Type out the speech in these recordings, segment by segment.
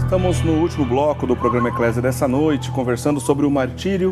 Estamos no último bloco do programa Eclésia dessa noite, conversando sobre o martírio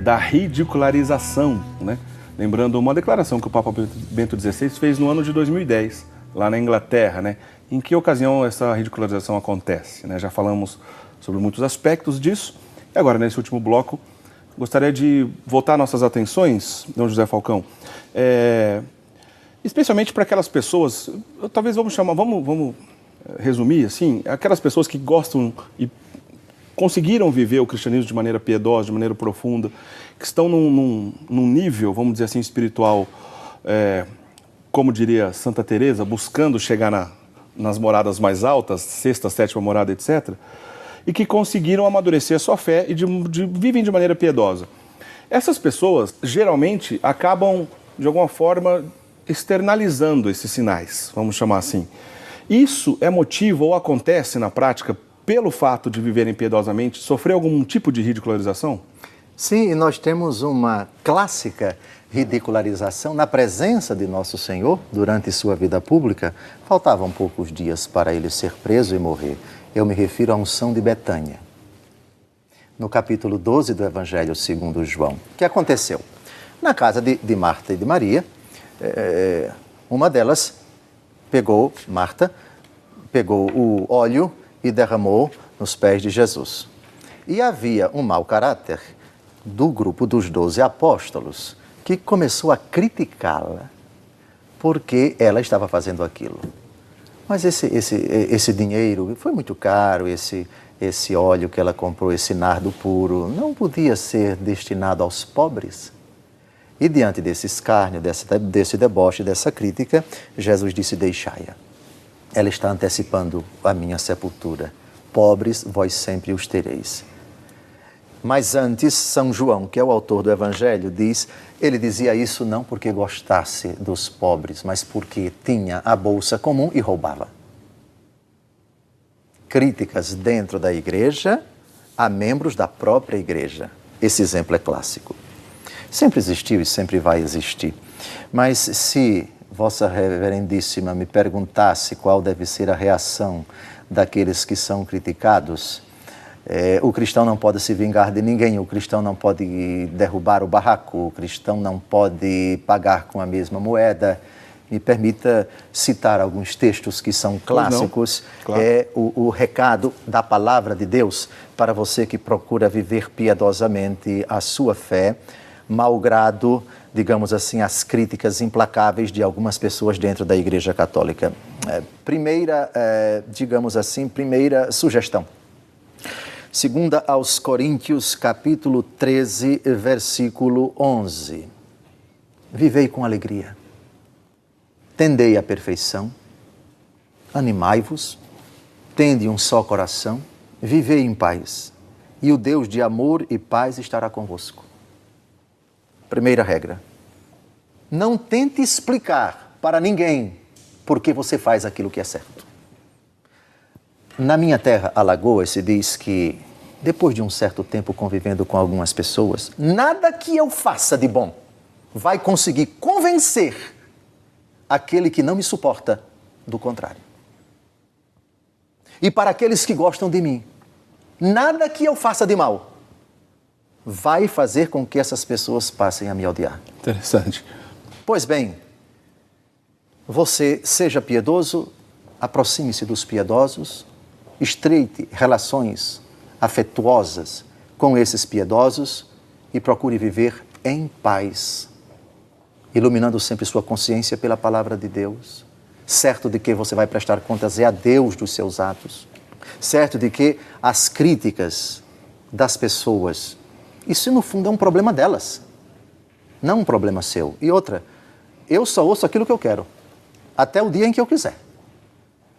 da ridicularização, né? Lembrando uma declaração que o Papa Bento XVI fez no ano de 2010, lá na Inglaterra, né? Em que ocasião essa ridicularização acontece, né? Já falamos sobre muitos aspectos disso. E agora, nesse último bloco, gostaria de voltar nossas atenções, Dom José Falcão, especialmente para aquelas pessoas, talvez vamos resumir assim, aquelas pessoas que gostam e conseguiram viver o cristianismo de maneira piedosa, de maneira profunda, que estão num nível, vamos dizer assim, espiritual, como diria Santa Teresa, buscando chegar nas moradas mais altas, sexta, sétima morada, etc., e que conseguiram amadurecer a sua fé e vivem de maneira piedosa. Essas pessoas, geralmente, acabam, de alguma forma, externalizando esses sinais, vamos chamar assim. Isso é motivo ou acontece na prática pelo fato de viverem piedosamente, sofrer algum tipo de ridicularização? Sim, e nós temos uma clássica ridicularização na presença de Nosso Senhor durante sua vida pública. Faltavam poucos dias para ele ser preso e morrer. Eu me refiro à unção de Betânia. No capítulo 12 do Evangelho segundo João. O que aconteceu? Na casa de Marta e de Maria, uma delas Marta pegou o óleo e derramou nos pés de Jesus. E havia um mau caráter do grupo dos 12 apóstolos que começou a criticá-la porque ela estava fazendo aquilo. Mas esse dinheiro foi muito caro, esse óleo que ela comprou, esse nardo puro, não podia ser destinado aos pobres? E diante desse escárnio, desse deboche, dessa crítica, Jesus disse: deixai-a. Ela está antecipando a minha sepultura. Pobres, vós sempre os tereis. Mas antes, São João, que é o autor do Evangelho, ele dizia isso não porque gostasse dos pobres, mas porque tinha a bolsa comum e roubava. Críticas dentro da igreja a membros da própria igreja. Esse exemplo é clássico. Sempre existiu e sempre vai existir. Mas se Vossa Reverendíssima me perguntasse qual deve ser a reação daqueles que são criticados, o cristão não pode se vingar de ninguém, o cristão não pode derrubar o barraco, o cristão não pode pagar com a mesma moeda. Me permita citar alguns textos que são clássicos. Claro. É o recado da palavra de Deus para você que procura viver piedosamente a sua fé, malgrado, digamos assim, as críticas implacáveis de algumas pessoas dentro da Igreja Católica. Primeira sugestão. Segunda aos Coríntios, capítulo 13, versículo 11. Vivei com alegria, tendei à perfeição, animai-vos, tende um só coração, vivei em paz, e o Deus de amor e paz estará convosco. Primeira regra, não tente explicar para ninguém por que você faz aquilo que é certo. Na minha terra, Alagoas, se diz que depois de um certo tempo convivendo com algumas pessoas, nada que eu faça de bom vai conseguir convencer aquele que não me suporta do contrário. E para aqueles que gostam de mim, nada que eu faça de mal vai fazer com que essas pessoas passem a me odiar. Interessante. Pois bem, você seja piedoso, aproxime-se dos piedosos, estreite relações afetuosas com esses piedosos e procure viver em paz, iluminando sempre sua consciência pela palavra de Deus, certo de que você vai prestar contas a Deus dos seus atos, certo de que as críticas das pessoas, isso no fundo é um problema delas, não um problema seu. E outra, eu só ouço aquilo que eu quero, até o dia em que eu quiser.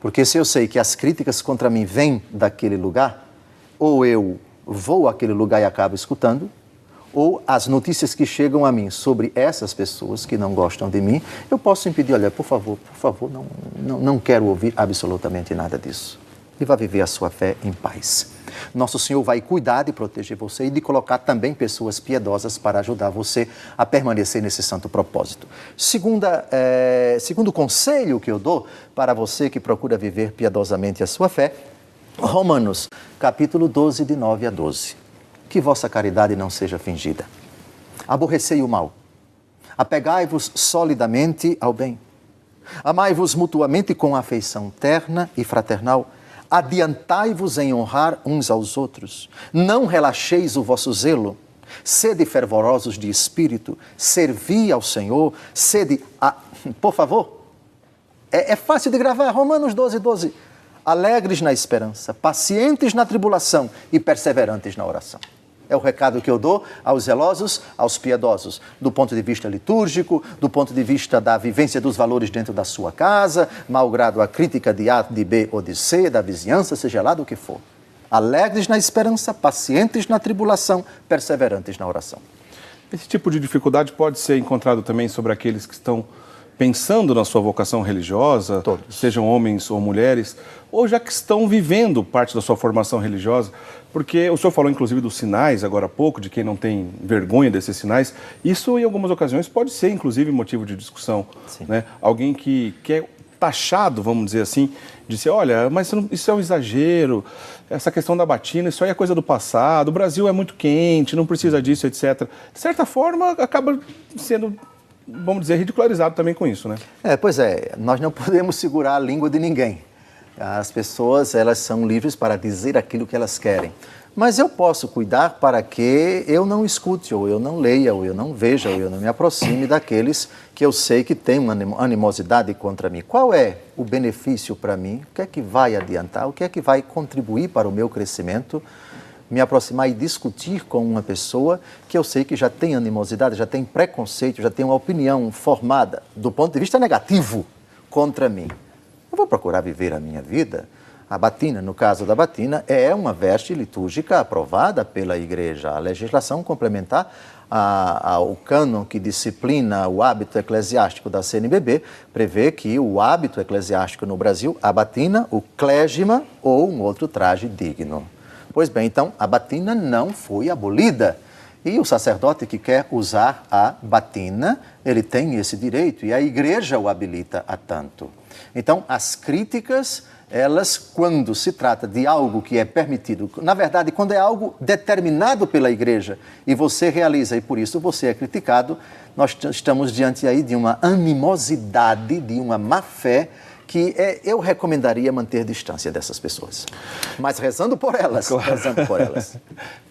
Porque se eu sei que as críticas contra mim vêm daquele lugar, ou eu vou àquele lugar e acabo escutando, ou as notícias que chegam a mim sobre essas pessoas que não gostam de mim, eu posso impedir: olha, por favor, não quero ouvir absolutamente nada disso. E vá viver a sua fé em paz. Nosso Senhor vai cuidar de proteger você e de colocar também pessoas piedosas para ajudar você a permanecer nesse santo propósito. Segundo conselho que eu dou para você que procura viver piedosamente a sua fé, Romanos, capítulo 12, de 9 a 12. Que vossa caridade não seja fingida. Aborrecei o mal. Apegai-vos solidamente ao bem. Amai-vos mutuamente com afeição terna e fraternal. Adiantai-vos em honrar uns aos outros. Não relaxeis o vosso zelo. Sede fervorosos de espírito. Servi ao Senhor. Por favor, é fácil de gravar. Romanos 12, 12. Alegres na esperança, pacientes na tribulação e perseverantes na oração. É o recado que eu dou aos zelosos, aos piedosos, do ponto de vista litúrgico, do ponto de vista da vivência dos valores dentro da sua casa, malgrado a crítica de A, de B ou de C, da vizinhança, seja lá do que for. Alegres na esperança, pacientes na tribulação, perseverantes na oração. Esse tipo de dificuldade pode ser encontrado também sobre aqueles que estão pensando na sua vocação religiosa, Todos. Sejam homens ou mulheres, ou já que estão vivendo parte da sua formação religiosa, porque o senhor falou inclusive dos sinais agora há pouco, de quem não tem vergonha desses sinais, isso em algumas ocasiões pode ser inclusive motivo de discussão, né? Alguém que é taxado, vamos dizer assim, de ser, olha, mas isso é um exagero, essa questão da batina, isso aí é coisa do passado, o Brasil é muito quente, não precisa disso, etc. De certa forma, acaba sendo, vamos dizer, ridicularizado também com isso, né? Pois é, nós não podemos segurar a língua de ninguém. As pessoas, elas são livres para dizer aquilo que elas querem. Mas eu posso cuidar para que eu não escute, ou eu não leia, ou eu não veja, ou eu não me aproxime daqueles que eu sei que têm uma animosidade contra mim. Qual é o benefício para mim? O que é que vai adiantar? O que é que vai contribuir para o meu crescimento? Me aproximar e discutir com uma pessoa que eu sei que já tem animosidade, já tem preconceito, já tem uma opinião formada do ponto de vista negativo contra mim. Eu vou procurar viver a minha vida. A batina, no caso da batina, é uma veste litúrgica aprovada pela Igreja. A legislação complementar ao cânon que disciplina o hábito eclesiástico da CNBB prevê que o hábito eclesiástico no Brasil, a batina, o clégima ou um outro traje digno. Pois bem, então, a batina não foi abolida. E o sacerdote que quer usar a batina, ele tem esse direito e a Igreja o habilita a tanto. Então, as críticas, elas, quando se trata de algo que é permitido, na verdade, quando é algo determinado pela Igreja e você realiza e por isso você é criticado, nós estamos diante aí de uma animosidade, de uma má-fé, que eu recomendaria manter distância dessas pessoas. Mas rezando por elas, claro. Rezando por elas.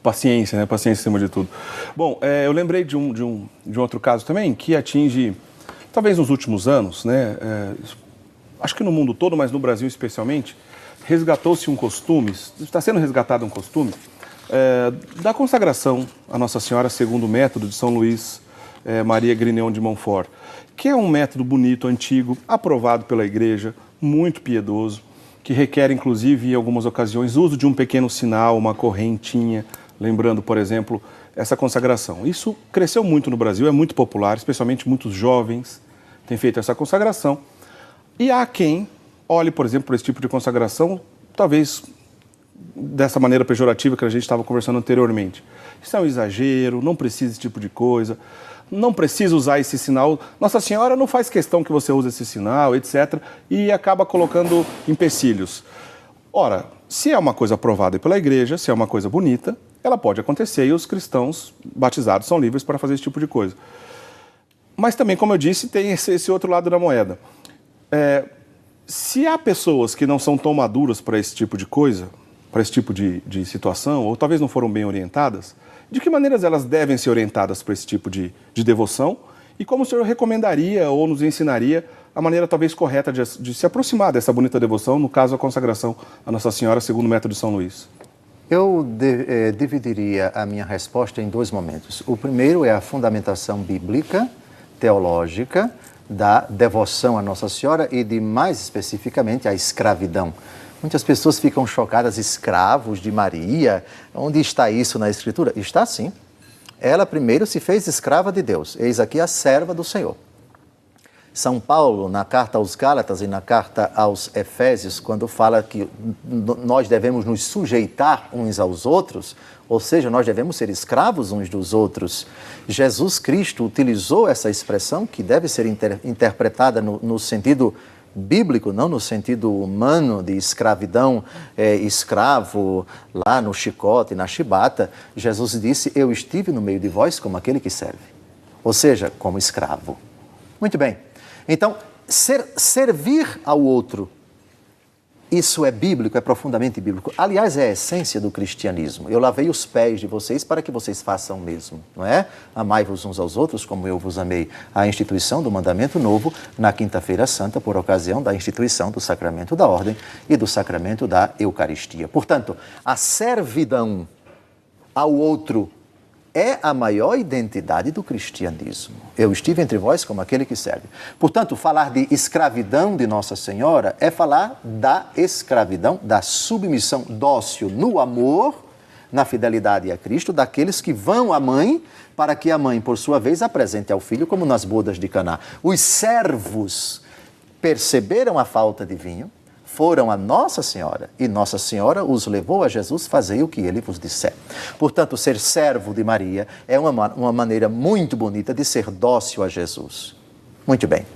Paciência, né? Paciência acima de tudo. Bom, eu lembrei de um outro caso também, que atinge, talvez nos últimos anos, né? Acho que no mundo todo, mas no Brasil especialmente, resgatou-se um costume, está sendo resgatado um costume, da consagração à Nossa Senhora segundo o método de São Luís Maria Grignion de Montfort, que é um método bonito, antigo, aprovado pela Igreja, muito piedoso, que requer, inclusive, em algumas ocasiões, uso de um pequeno sinal, uma correntinha, lembrando, por exemplo, essa consagração. Isso cresceu muito no Brasil, é muito popular, especialmente muitos jovens têm feito essa consagração. E há quem olhe, por exemplo, para esse tipo de consagração, talvez dessa maneira pejorativa que a gente estava conversando anteriormente. Isso é um exagero, não precisa desse tipo de coisa, não precisa usar esse sinal. Nossa Senhora não faz questão que você use esse sinal, etc. E acaba colocando empecilhos. Ora, se é uma coisa aprovada pela Igreja, se é uma coisa bonita, ela pode acontecer e os cristãos batizados são livres para fazer esse tipo de coisa. Mas também, como eu disse, tem esse outro lado da moeda. Se há pessoas que não são tão maduras para esse tipo de coisa, para esse tipo de situação, ou talvez não foram bem orientadas, de que maneiras elas devem ser orientadas para esse tipo de devoção e como o senhor recomendaria ou nos ensinaria a maneira talvez correta de se aproximar dessa bonita devoção, no caso a consagração à Nossa Senhora segundo o método de São Luís? Eu dividiria a minha resposta em dois momentos. O primeiro é a fundamentação bíblica, teológica, da devoção à Nossa Senhora e de, mais especificamente, a escravidão. Muitas pessoas ficam chocadas, escravos de Maria. Onde está isso na Escritura? Está sim. Ela primeiro se fez escrava de Deus. Eis aqui a serva do Senhor. São Paulo, na carta aos Gálatas e na carta aos Efésios, quando fala que nós devemos nos sujeitar uns aos outros, ou seja, nós devemos ser escravos uns dos outros. Jesus Cristo utilizou essa expressão, que deve ser interpretada no sentido bíblico, não no sentido humano de escravidão, escravo lá no chicote, na chibata. Jesus disse, eu estive no meio de vós como aquele que serve, ou seja, como escravo. Muito bem, então, servir ao outro, isso é bíblico, é profundamente bíblico. Aliás, é a essência do cristianismo. Eu lavei os pés de vocês para que vocês façam o mesmo, não é? Amai-vos uns aos outros como eu vos amei. A instituição do mandamento novo na quinta-feira santa, por ocasião da instituição do sacramento da ordem e do sacramento da Eucaristia. Portanto, a servidão ao outro é a maior identidade do cristianismo. Eu estive entre vós como aquele que serve. Portanto, falar de escravidão de Nossa Senhora é falar da escravidão, da submissão dócil no amor, na fidelidade a Cristo, daqueles que vão à mãe, para que a mãe, por sua vez, apresente ao filho, como nas bodas de Caná. Os servos perceberam a falta de vinho, foram a Nossa Senhora, e Nossa Senhora os levou a Jesus, fazei o que ele vos disser. Portanto, ser servo de Maria é uma maneira muito bonita de ser dócil a Jesus. Muito bem.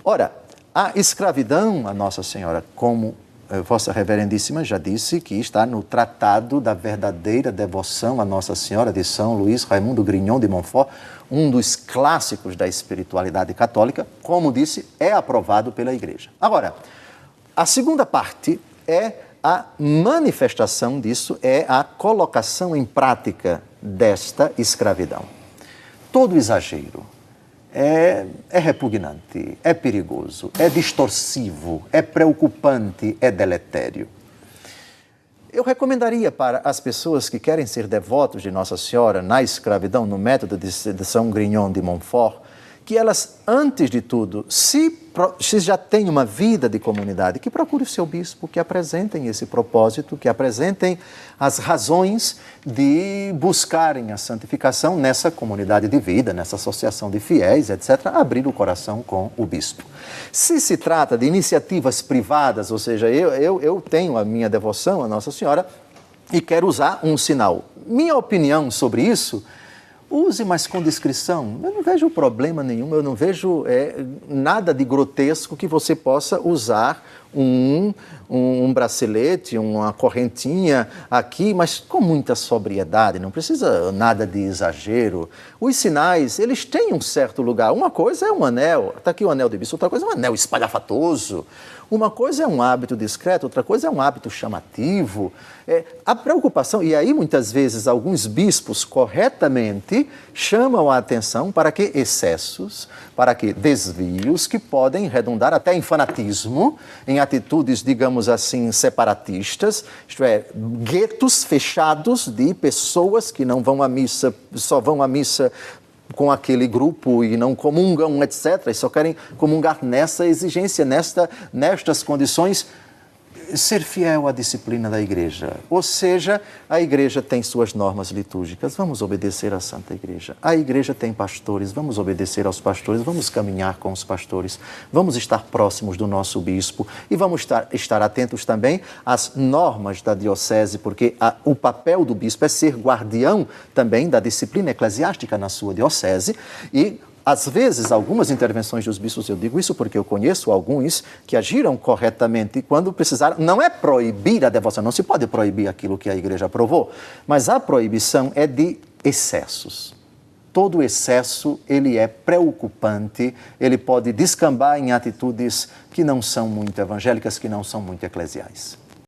Ora, a escravidão a Nossa Senhora, como Vossa Reverendíssima já disse, que está no Tratado da Verdadeira Devoção a Nossa Senhora de São Luís Raimundo Grignon de Montfort, um dos clássicos da espiritualidade católica, como disse, é aprovado pela Igreja. Agora, a segunda parte é a manifestação disso, é a colocação em prática desta escravidão. Todo exagero é repugnante, é perigoso, é distorsivo, é preocupante, é deletério. Eu recomendaria para as pessoas que querem ser devotos de Nossa Senhora na escravidão, no método de São Grignon de Montfort, que elas, antes de tudo, se já têm uma vida de comunidade, que procure o seu bispo, que apresentem esse propósito, que apresentem as razões de buscarem a santificação nessa comunidade de vida, nessa associação de fiéis, etc., abrir o coração com o bispo. Se se trata de iniciativas privadas, ou seja, eu tenho a minha devoção a Nossa Senhora e quero usar um sinal. Minha opinião sobre isso, use, mas com discrição. Eu não vejo problema nenhum, eu não vejo nada de grotesco que você possa usar um bracelete, uma correntinha aqui, mas com muita sobriedade, não precisa nada de exagero. Os sinais, eles têm um certo lugar. Uma coisa é um anel, está aqui o anel de bispo, outra coisa é um anel espalhafatoso. Uma coisa é um hábito discreto, outra coisa é um hábito chamativo. A preocupação, e aí muitas vezes alguns bispos corretamente chamam a atenção para que excessos, para que desvios que podem redundar até em fanatismo, em atitudes, digamos assim, separatistas, isto é, guetos fechados de pessoas que não vão à missa, só vão à missa com aquele grupo e não comungam, etc., e só querem comungar nessa exigência, nestas condições, ser fiel à disciplina da Igreja. Ou seja, a Igreja tem suas normas litúrgicas, vamos obedecer à Santa Igreja. A Igreja tem pastores, vamos obedecer aos pastores, vamos caminhar com os pastores, vamos estar próximos do nosso bispo e vamos estar atentos também às normas da diocese, porque o papel do bispo é ser guardião também da disciplina eclesiástica na sua diocese e às vezes, algumas intervenções dos bispos, eu digo isso porque eu conheço alguns que agiram corretamente quando precisaram. Não é proibir a devoção, não se pode proibir aquilo que a Igreja aprovou, mas a proibição é de excessos. Todo excesso, ele é preocupante, ele pode descambar em atitudes que não são muito evangélicas, que não são muito eclesiais.